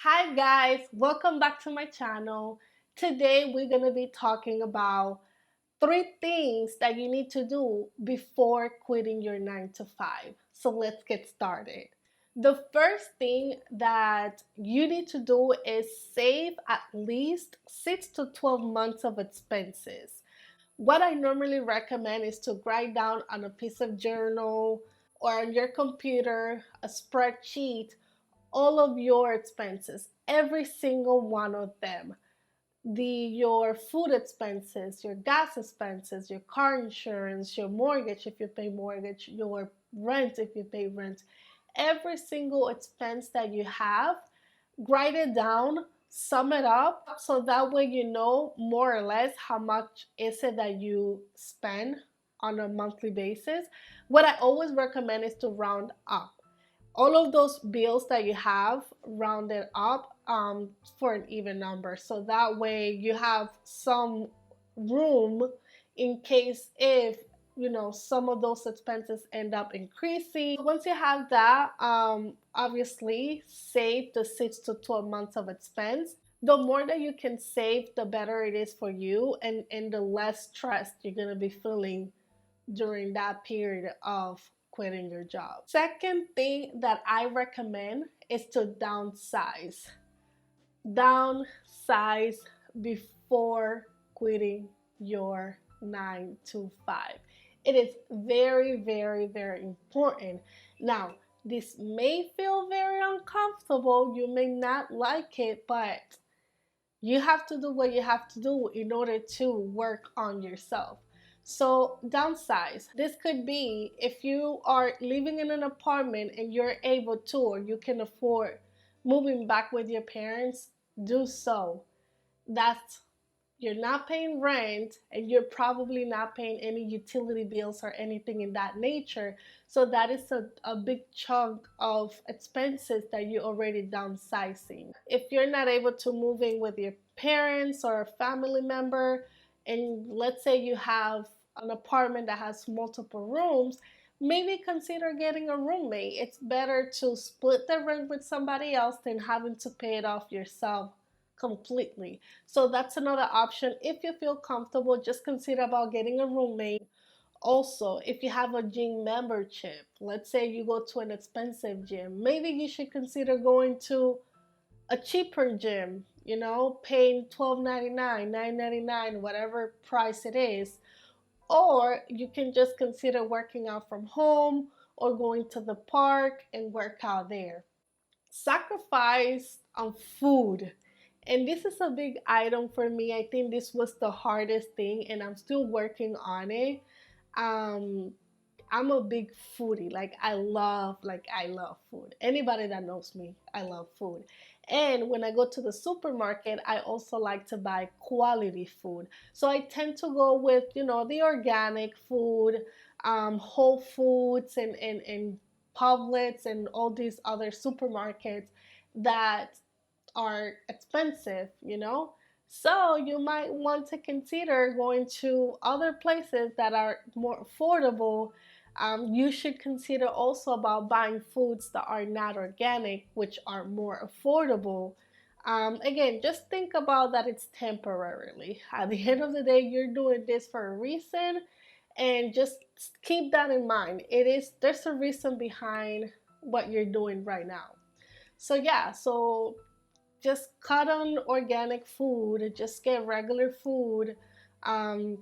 Hi guys, welcome back to my channel. Today we're going to be talking about three things that you need to do before quitting your 9 to 5. So let's get started. The first thing that you need to do is save at least 6 to 12 months of expenses. What I normally recommend is to write down on a piece of journal or on your computer a spreadsheet all of your expenses, every single one of them. Your food expenses, your gas expenses, your car insurance, your mortgage if you pay mortgage, your rent if you pay rent, every single expense that you have, write it down, sum it up so that way you know more or less how much is it that you spend on a monthly basis. What I always recommend is to round up all of those bills that you have rounded up for an even number. So that way you have some room in case if some of those expenses end up increasing. Once you have that, obviously save the 6 to 12 months of expense. The more that you can save, the better it is for you, and the less stressed you're going to be feeling during that period of quitting your job. Second thing that I recommend is to downsize. Downsize before quitting your 9 to 5. It is very, very, very important. Now, this may feel very uncomfortable. You may not like it, but you have to do what you have to do in order to work on yourself. So, downsize. This could be if you are living in an apartment and you're able to, or you can afford moving back with your parents, do so. That's You're not paying rent and you're probably not paying any utility bills or anything in that nature. So that is a big chunk of expenses that you're already downsizing. If you're not able to move in with your parents or a family member, and let's say you have an apartment that has multiple rooms, maybe consider getting a roommate. It's better to split the rent with somebody else than having to pay it off yourself completely. So that's another option. If you feel comfortable, just consider about getting a roommate. Also, if you have a gym membership, let's say you go to an expensive gym, maybe you should consider going to a cheaper gym, paying $12.99, $9.99, whatever price it is. Or you can just consider working out from home or going to the park and work out there. Sacrifice on food. And this is a big item for me. I think this was the hardest thing, and I'm still working on it. Um, I'm a big foodie. I love food. Anybody that knows me, I love food. And when I go to the supermarket, I also like to buy quality food. So I tend to go with, the organic food, Whole Foods and Publix and all these other supermarkets that are expensive. So you might want to consider going to other places that are more affordable. You should consider also about buying foods that are not organic, which are more affordable. Again, just think about that it's temporarily. At the end of the day, you're doing this for a reason, and just keep that in mind. There's a reason behind what you're doing right now. So yeah, so just cut on organic food, just get regular food, um,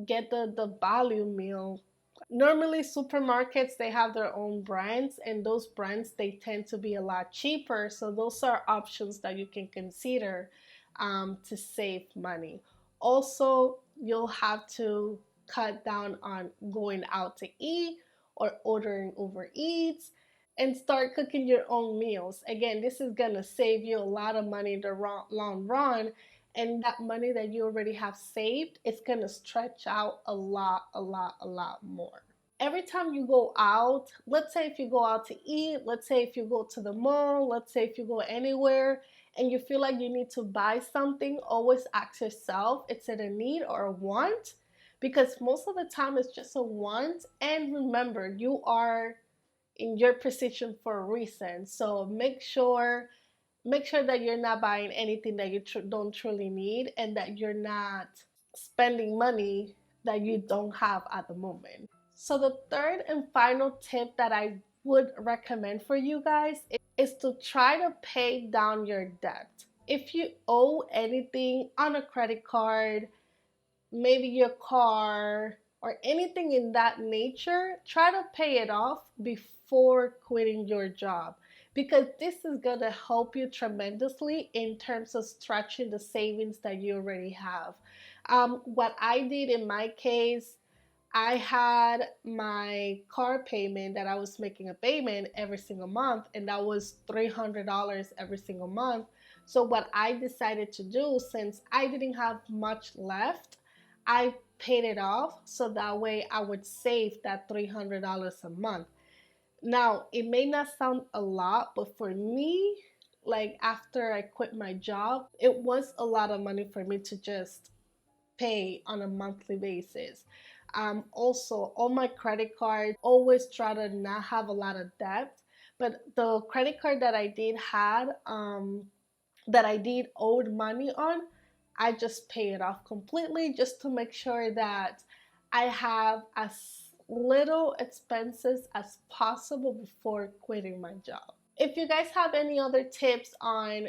get the value meal. Normally supermarkets, they have their own brands, and those brands, they tend to be a lot cheaper. So those are options that you can consider to save money. Also, you'll have to cut down on going out to eat or ordering Uber Eats, and start cooking your own meals. Again, this is gonna save you a lot of money in the long run, and that money that you already have saved, it's gonna stretch out a lot more. Every time you go out, let's say if you go out to eat, let's say if you go to the mall, let's say if you go anywhere and you feel like you need to buy something, always ask yourself, is it a need or a want? Because most of the time it's just a want. And remember, you are in your position for a reason. So make sure make sure that you're not buying anything that you don't truly need, and that you're not spending money that you don't have at the moment. So the third and final tip that I would recommend for you guys is to try to pay down your debt. If you owe anything on a credit card, maybe your car, or anything in that nature, try to pay it off before quitting your job, because this is going to help you tremendously in terms of stretching the savings that you already have. What I did in my case, I had my car payment that I was making a payment every single month, and that was $300 every single month. So, what I decided to do, since I didn't have much left, I paid it off so that way I would save that $300 a month. Now, it may not sound a lot, but for me, like after I quit my job, it was a lot of money for me to just pay on a monthly basis. Also, on my credit card, always try to not have a lot of debt. But the credit card that I did had, that I did owed money on, I just pay it off completely just to make sure that I have as little expenses as possible before quitting my job. If you guys have any other tips on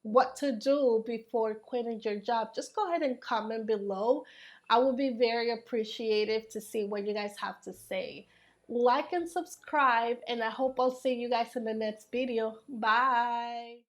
what to do before quitting your job, just go ahead and comment below. I would be very appreciative to see what you guys have to say. Like and subscribe, and I hope I'll see you guys in the next video. Bye.